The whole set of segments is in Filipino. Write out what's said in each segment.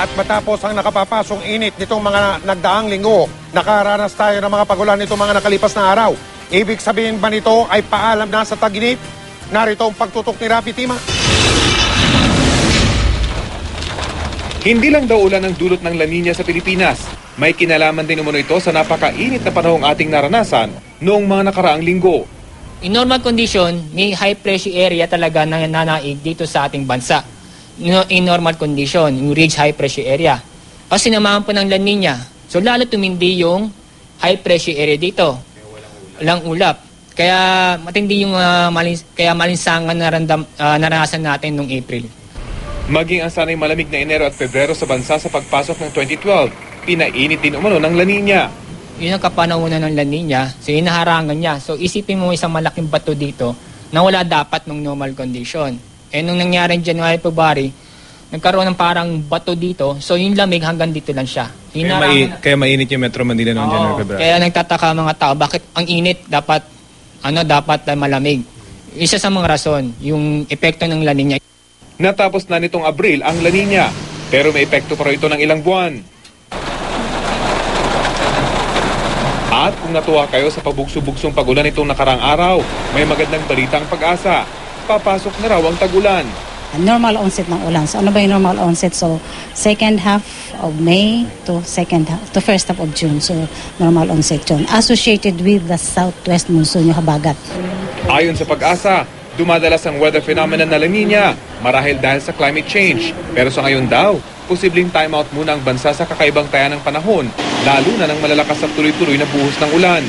At matapos ang nakapapasong init nitong mga nagdaang linggo, nakaranas tayo ng mga pagulan nitong mga nakalipas na araw. Ibig sabihin ba nito ay paalam na sa tag-init? Narito ang pagtutok ni Rafi Tima. Hindi lang daw ulan ang dulot ng La Nina sa Pilipinas. May kinalaman din umano ito sa napakainit na panahong ating naranasan noong mga nakaraang linggo. In normal condition, may high pressure area talaga na nananaig dito sa ating bansa. In normal condition, yung ridge high pressure area. Kasi sinamahan po ng La Nina, so lalo tumindi yung high pressure area dito. Walang ulap. Kaya matindi yung malinsangan na naranasan natin noong April. Maging ang sanay malamig na Enero at Pebrero sa bansa sa pagpasok ng 2012, pinainit din umano ng La Nina. Yun ang kapanahonan ng La Nina, so inaharangan niya. So isipin mo isang malaking bato dito na wala dapat ng normal condition. Nung nangyari in January, February, nagkaroon ng parang bato dito, so yung lamig hanggang dito lang siya. Kaya mainit yung Metro Manila noong January, February. Kaya nagtataka mga tao, bakit ang init dapat malamig? Isa sa mga rason, yung epekto ng La Nina. Natapos na nitong Abril ang La Nina, pero may epekto pa ito ng ilang buwan. At kung natuwa kayo sa pabugso-bugsong pagulan itong nakarang araw, may magandang balita ang Pag-asa. Papasok na raw ang tag-ulan. Normal onset ng ulan. So ano ba yung normal onset? So second half of May to first half of June. So normal onset yun. Associated with the southwest monsoon, yung habagat. Ayon sa Pag-asa, dumadalas ang weather phenomenon na La Nina marahil dahil sa climate change. Pero sa ngayon daw, posibleng timeout muna ang bansa sa kakaibang taya ng panahon, lalo na ng malalakas at tuloy-tuloy na buhos ng ulan.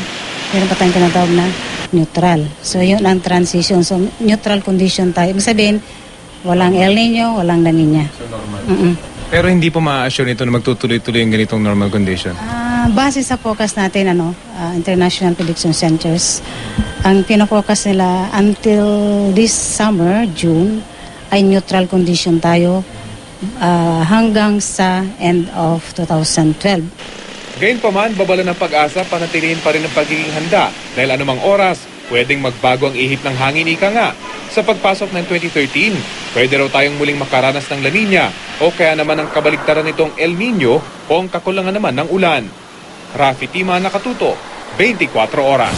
Meron pa tayong tinatawag na neutral. So yun ang transition. So neutral condition tayo. Ibig sabihin, walang El Nino, walang La Nina. So normal. Pero hindi po ma-assure nito na magtutuloy-tuloy yung ganitong normal condition? Base sa focus natin, International Prediction Centers, ang pinafocus nila until this summer, June, ay neutral condition tayo hanggang sa end of 2012. Gayunpaman, babala ng Pag-asa, panatilihin pa rin ang pagiging handa dahil anumang oras, pwedeng magbago ang ihip ng hangin ika nga. Sa pagpasok ng 2013, pwede raw tayong muling makaranas ng La Nina o kaya naman ang kabaligtaran nitong El Nino o ang kakulangan naman ng ulan. Rafi Tima, Nakatuto, 24 Oras.